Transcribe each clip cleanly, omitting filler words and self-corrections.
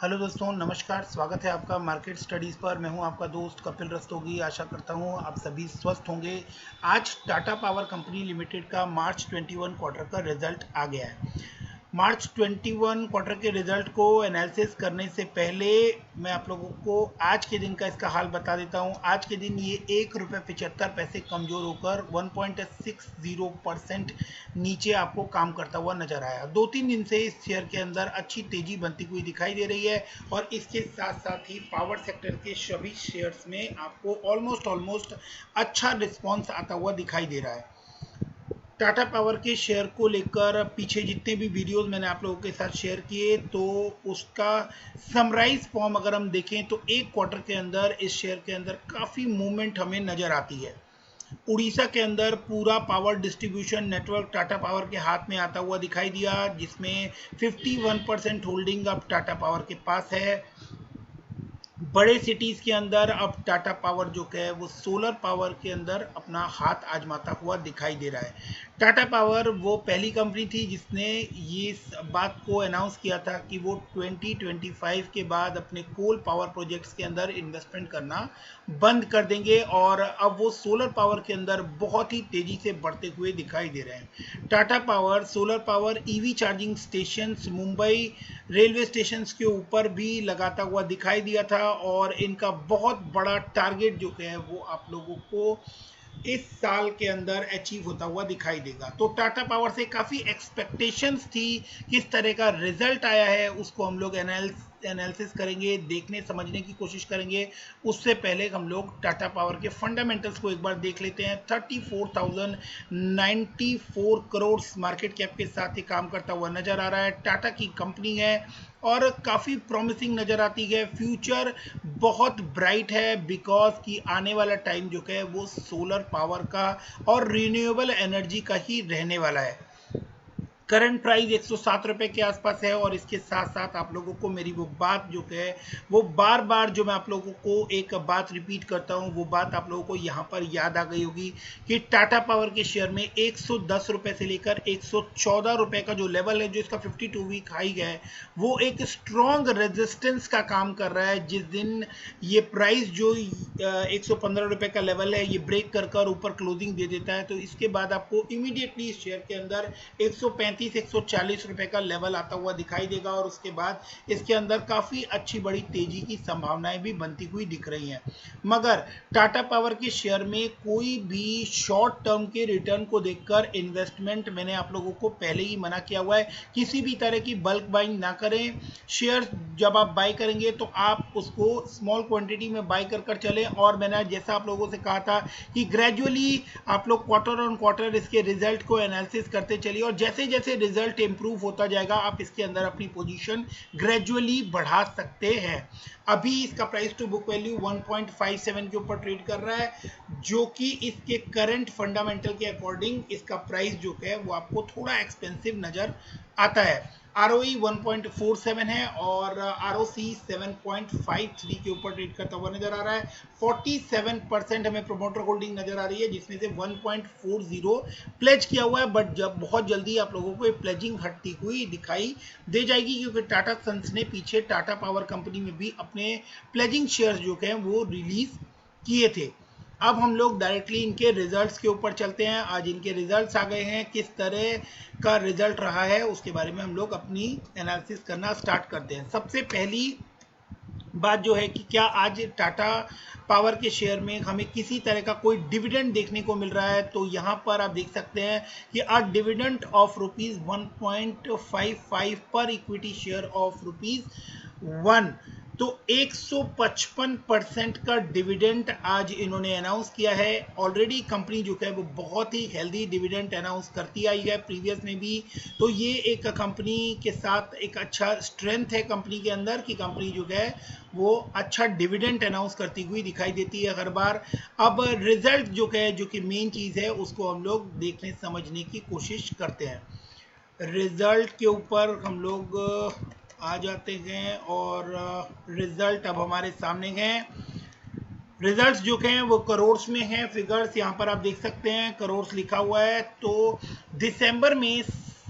Hello दोस्तों, नमस्कार। स्वागत है आपका मार्केट स्टडीज़ पर। मैं हूं आपका दोस्त कपिल रस्तोगी। आशा करता हूं आप सभी स्वस्थ होंगे। आज टाटा पावर कंपनी लिमिटेड का मार्च 21 क्वार्टर का रिजल्ट आ गया है। मार्च 21 क्वार्टर के रिजल्ट को एनालिसिस करने से पहले मैं आप लोगों को आज के दिन का इसका हाल बता देता हूं। आज के दिन ये ₹1.75 कमज़ोर होकर 1.60% नीचे आपको काम करता हुआ नजर आया। 2-3 दिन से इस शेयर के अंदर अच्छी तेजी बनती हुई दिखाई दे रही है और इसके साथ साथ ही पावर सेक्टर के सभी शेयर्स में आपको ऑलमोस्ट अच्छा रिस्पॉन्स आता हुआ दिखाई दे रहा है। टाटा पावर के शेयर को लेकर पीछे जितने भी वीडियोस मैंने आप लोगों के साथ शेयर किए, तो उसका समराइज फॉर्म अगर हम देखें तो एक क्वार्टर के अंदर इस शेयर के अंदर काफ़ी मूवमेंट हमें नज़र आती है। उड़ीसा के अंदर पूरा power distribution network Tata power के हाथ में आता हुआ दिखाई दिया, जिसमें 51% होल्डिंग अब टाटा पावर के पास है। बड़े सिटीज़ के अंदर अब टाटा पावर जो है वो सोलर पावर के अंदर अपना हाथ आजमाता हुआ दिखाई दे रहा है। टाटा पावर वो पहली कंपनी थी जिसने ये बात को अनाउंस किया था कि वो 2025 के बाद अपने कोल पावर प्रोजेक्ट्स के अंदर इन्वेस्टमेंट करना बंद कर देंगे और अब वो सोलर पावर के अंदर बहुत ही तेज़ी से बढ़ते हुए दिखाई दे रहे हैं। Tata power solar power EV charging stations Mumbai railway stations के ऊपर भी लगाता हुआ दिखाई दिया था और इनका बहुत बड़ा टारगेट जो है वो आप लोगों को इस साल के अंदर अचीव होता हुआ दिखाई देगा। तो टाटा पावर से काफ़ी एक्सपेक्टेशंस थी। किस तरह का रिजल्ट आया है उसको हम लोग एनालिसिस करेंगे, देखने समझने की कोशिश करेंगे। उससे पहले हम लोग टाटा पावर के फंडामेंटल्स को एक बार देख लेते हैं। 34,094 करोड़ मार्केट कैप के साथ ही काम करता हुआ नजर आ रहा है। टाटा की कंपनी है और काफ़ी प्रॉमिसिंग नज़र आती है। फ्यूचर बहुत ब्राइट है बिकॉज कि आने वाला टाइम जो है वो सोलर पावर का और रिन्यूएबल एनर्जी का ही रहने वाला है। करंट प्राइस 107 रुपए के आसपास है और इसके साथ साथ आप लोगों को मेरी वो बात जो है वो बार बार जो मैं आप लोगों को एक बात रिपीट करता हूँ, वो बात आप लोगों को यहाँ पर याद आ गई होगी कि टाटा पावर के शेयर में 110 रुपए से लेकर 114 रुपए का जो लेवल है, जो इसका 52 वीक हाई है, वो एक स्ट्रॉन्ग रेजिस्टेंस का काम कर रहा है। जिस दिन ये प्राइस जो 115 रुपए का लेवल है ये ब्रेक कर ऊपर क्लोजिंग दे देता है, तो इसके बाद आपको इमीडिएटली इस शेयर के अंदर 135-140 रुपए का लेवल आता हुआ दिखाई देगा और उसके बाद इसके अंदर काफ़ी अच्छी बड़ी तेजी की संभावनाएं भी बनती हुई दिख रही हैं। मगर टाटा पावर के शेयर में कोई भी शॉर्ट टर्म के रिटर्न को देखकर इन्वेस्टमेंट मैंने आप लोगों को पहले ही मना किया हुआ है। किसी भी तरह की बल्क बाइंग ना करें। शेयर जब आप बाई करेंगे तो आप उसको स्मॉल क्वांटिटी में बाई कर चलें और मैंने जैसा आप लोगों से कहा था कि ग्रेजुअली आप लोग क्वार्टर ऑन क्वार्टर इसके रिजल्ट को एनालिसिस करते चलिए और जैसे जैसे रिजल्ट इंप्रूव होता जाएगा आप इसके अंदर अपनी पोजीशन ग्रेजुअली बढ़ा सकते हैं। अभी इसका प्राइस टू बुक वैल्यू 1.57 के ऊपर ट्रेड कर रहा है, जो कि इसके करंट फंडामेंटल के अकॉर्डिंग इसका प्राइस जो है वो आपको थोड़ा एक्सपेंसिव नजर आता है। ROE 1.47 है और ROC 7.53 के ऊपर ट्रेड करता हुआ नजर आ रहा है। 47% हमें प्रोमोटर होल्डिंग नजर आ रही है, जिसमें से 1.40 प्लेज किया हुआ है, बट जब बहुत जल्दी आप लोगों को प्लेजिंग हटती हुई दिखाई दे जाएगी क्योंकि टाटा सन्स ने पीछे टाटा पावर कंपनी में भी अपने प्लेजिंग शेयर्स जो है वो रिलीज किए थे। अब हम लोग डायरेक्टली इनके रिजल्ट्स के ऊपर चलते हैं। आज इनके रिजल्ट्स आ गए हैं, किस तरह का रिजल्ट रहा है उसके बारे में हम लोग अपनी एनालिसिस करना स्टार्ट करते हैं। सबसे पहली बात जो है कि क्या आज टाटा पावर के शेयर में हमें किसी तरह का कोई डिविडेंड देखने को मिल रहा है, तो यहाँ पर आप देख सकते हैं कि आज डिविडेंड ऑफ ₹1.55 पर इक्विटी शेयर ऑफ ₹1, तो 155% का डिविडेंड आज इन्होंने अनाउंस किया है। ऑलरेडी कंपनी जो है वो बहुत ही हेल्दी डिविडेंड अनाउंस करती आई है प्रीवियस में भी, तो ये एक कंपनी के साथ एक अच्छा स्ट्रेंथ है कंपनी के अंदर कि कंपनी जो है वो अच्छा डिविडेंड अनाउंस करती हुई दिखाई देती है हर बार। अब रिजल्ट जो है, जो कि मेन चीज़ है, उसको हम लोग देखने समझने की कोशिश करते हैं। रिजल्ट के ऊपर हम लोग आ जाते हैं और रिजल्ट अब हमारे सामने हैं। रिजल्ट्स जो हैं वो करोड़्स में हैं, फिगर्स यहाँ पर आप देख सकते हैं, करोड़्स लिखा हुआ है। तो दिसंबर में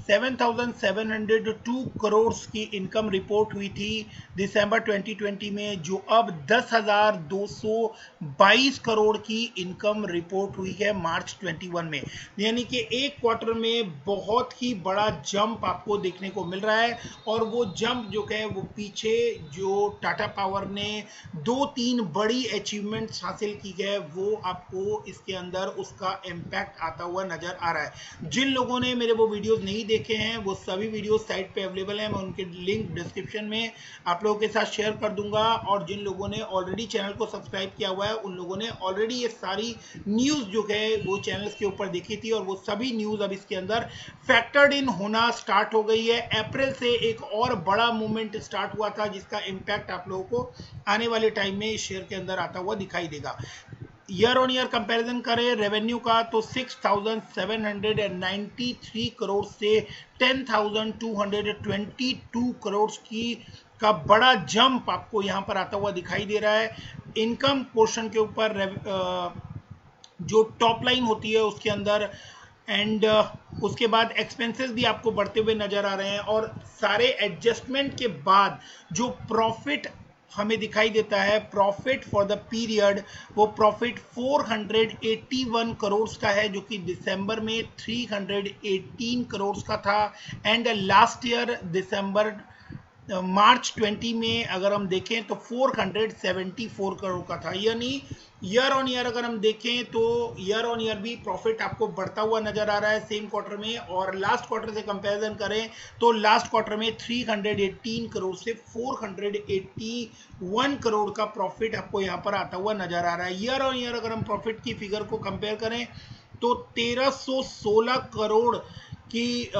7,702 करोड़ की इनकम रिपोर्ट हुई थी दिसंबर 2020 में, जो अब 10,222 करोड़ की इनकम रिपोर्ट हुई है मार्च 21 में। यानी कि एक क्वार्टर में बहुत ही बड़ा जंप आपको देखने को मिल रहा है। और वो जंप जो है वो पीछे जो टाटा पावर ने 2-3 बड़ी अचीवमेंट्स हासिल की है, वो आपको इसके अंदर उसका इम्पैक्ट आता हुआ नजर आ रहा है। जिन लोगों ने मेरे वो वीडियोस नहीं देखे हैं, वो सभी वीडियोस साइट पे अवेलेबल हैं, मैं उनके लिंक डिस्क्रिप्शन में आप लोगों के साथ शेयर कर दूंगा। और जिन लोगों ने ऑलरेडी चैनल को सब्सक्राइब किया हुआ है, उन लोगों ने ऑलरेडी ये सारी न्यूज़ जो है वो चैनल्स के ऊपर देखी थी, और वो सभी न्यूज़ अब इसके अंदर फैक्टर्ड इन होना स्टार्ट हो गई है। अप्रैल से एक और बड़ा मूवमेंट स्टार्ट हुआ था, जिसका इम्पैक्ट आप लोगों को आने वाले टाइम में इस शेयर के अंदर आता हुआ दिखाई देगा। ईयर ऑन ईयर कंपैरिजन करें रेवेन्यू का, तो 6,793 करोड़ से 10,222 करोड़ की का बड़ा जंप आपको यहां पर आता हुआ दिखाई दे रहा है। इनकम पोर्शन के ऊपर जो टॉप लाइन होती है उसके अंदर, एंड उसके बाद एक्सपेंसेस भी आपको बढ़ते हुए नजर आ रहे हैं, और सारे एडजस्टमेंट के बाद जो प्रॉफिट हमें दिखाई देता है, प्रॉफिट फॉर द पीरियड, वो प्रॉफिट 481 करोड़ का है, जो कि दिसंबर में 318 करोड़ का था। एंड लास्ट ईयर दिसंबर मार्च 20 में अगर हम देखें तो 474 करोड़ का था। यानी ईयर ऑन ईयर अगर हम देखें तो ईयर ऑन ईयर भी प्रॉफिट आपको बढ़ता हुआ नजर आ रहा है सेम क्वार्टर में। और लास्ट क्वार्टर से कंपैरिजन करें तो लास्ट क्वार्टर में 318 करोड़ से 481 करोड़ का प्रॉफिट आपको यहां पर आता हुआ नजर आ रहा है। ईयर ऑन ईयर अगर हम प्रॉफिट की फिगर को कंपेयर करें तो 1316 करोड़ की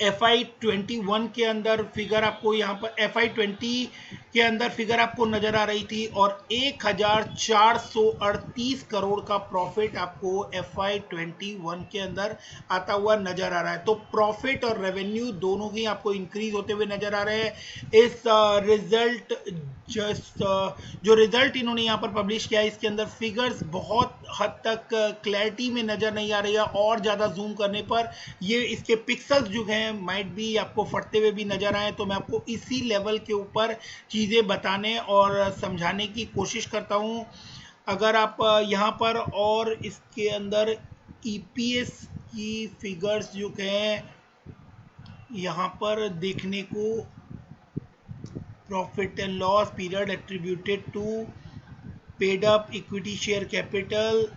FY21 के अंदर फिगर आपको यहाँ पर FY20 के अंदर फिगर आपको नजर आ रही थी, और 1438 करोड़ का प्रॉफिट आपको FY21 के अंदर आता हुआ नजर आ रहा है। तो प्रॉफिट और रेवेन्यू दोनों ही आपको इंक्रीज होते हुए नजर आ रहे हैं। इस रिजल्ट जो रिजल्ट इन्होंने यहाँ पर पब्लिश किया है, इसके अंदर फिगर्स बहुत हद तक क्लैरिटी में नजर नहीं आ रही है, और ज्यादा जूम करने पर ये इसके पिक्सल्स जो हैं माइट भी आपको फटते हुए भी नजर आए। तो मैं आपको इसी लेवल के ऊपर चीजें बताने और समझाने की कोशिश करता हूं। अगर आप यहाँ पर और इसके अंदर EPS की फिगर्स जो हैं यहाँ पर देखने को, profit and loss period attributed to paid up equity share capital,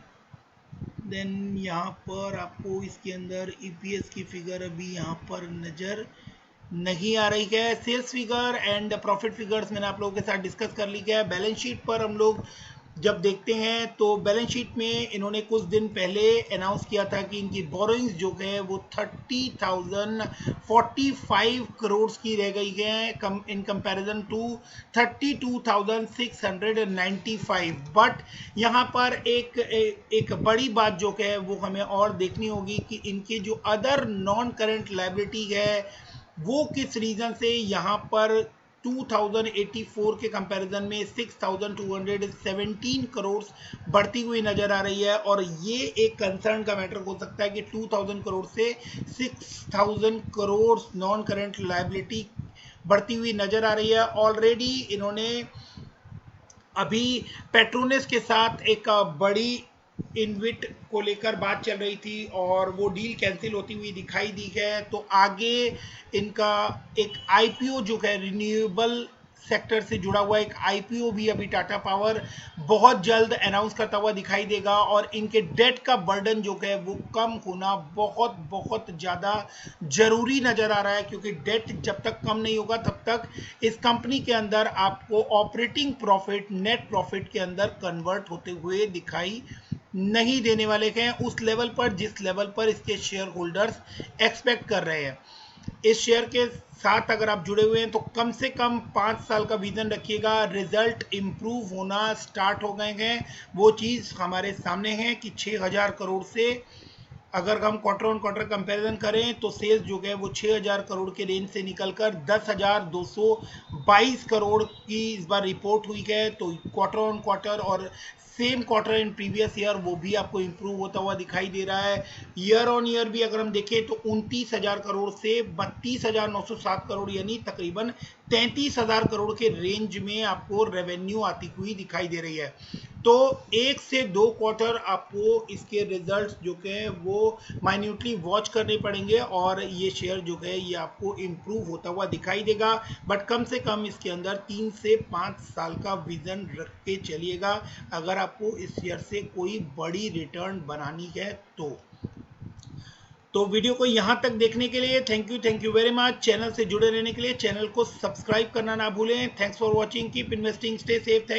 then यहाँ पर आपको इसके अंदर EPS की फिगर अभी यहाँ पर नजर नहीं आ रही है। Sales figure and profit figures मैंने आप लोगों के साथ डिस्कस कर ली है। बैलेंस शीट पर हम लोग जब देखते हैं तो बैलेंस शीट में इन्होंने कुछ दिन पहले अनाउंस किया था कि इनकी बोरोइंग्स जो है वो 30,045 करोड़ की रह गई है इन कंपैरिजन टू 32,695। बट यहाँ पर एक बड़ी बात जो है वो हमें और देखनी होगी कि इनके जो अदर नॉन करेंट लायबिलिटी है वो किस रीजन से यहाँ पर 2084 के कंपैरिजन में 6,217 करोड़ बढ़ती हुई नजर आ रही है। और ये एक कंसर्न का मैटर हो सकता है कि 2,000 करोड़ से 6,000 करोड़ नॉन करेंट लायबिलिटी बढ़ती हुई नजर आ रही है। ऑलरेडी इन्होंने अभी पेट्रोनेस के साथ एक बड़ी इनविट को लेकर बात चल रही थी, और वो डील कैंसिल होती हुई दिखाई दी है। तो आगे इनका एक IPO जो है रिन्यूएबल सेक्टर से जुड़ा हुआ एक IPO भी अभी टाटा पावर बहुत जल्द अनाउंस करता हुआ दिखाई देगा, और इनके डेट का बर्डन जो है वो कम होना बहुत बहुत ज़्यादा जरूरी नज़र आ रहा है, क्योंकि डेट जब तक कम नहीं होगा तब तक इस कंपनी के अंदर आपको ऑपरेटिंग प्रॉफिट नेट प्रॉफिट के अंदर कन्वर्ट होते हुए दिखाई नहीं देने वाले हैं उस लेवल पर जिस लेवल पर इसके शेयर होल्डर्स एक्सपेक्ट कर रहे हैं। इस शेयर के साथ अगर आप जुड़े हुए हैं तो कम से कम 5 साल का विजन रखिएगा। रिजल्ट इंप्रूव होना स्टार्ट हो गए हैं, वो चीज़ हमारे सामने है कि 6,000 करोड़ से अगर हम क्वार्टर ऑन क्वार्टर कंपैरिजन करें तो सेल्स जो है वो 6000 करोड़ के रेंज से निकलकर 10,222 करोड़ की इस बार रिपोर्ट हुई है। तो क्वार्टर ऑन क्वार्टर और same quarter in previous year वो भी आपको इंप्रूव होता हुआ दिखाई दे रहा है। ईयर ऑन ईयर भी अगर हम देखें तो 29,000 करोड़ से 32,907 करोड़ यानी तकरीबन 33,000 करोड़ के रेंज में आपको रेवेन्यू आती हुई दिखाई दे रही है। तो 1 से 2 क्वार्टर आपको इसके रिजल्ट्स जो है वो माइन्यूटली वॉच करने पड़ेंगे और ये शेयर जो है ये आपको इम्प्रूव होता हुआ दिखाई देगा। बट कम से कम इसके अंदर 3 से 5 साल का विजन रख के चलिएगा अगर आपको इस शेयर से कोई बड़ी रिटर्न बनानी है तो वीडियो को यहां तक देखने के लिए thank you very much. Channel से जुड़े रहने के लिए चैनल को सब्सक्राइब करना ना भूलें। Thanks for watching, keep investing, stay safe, thank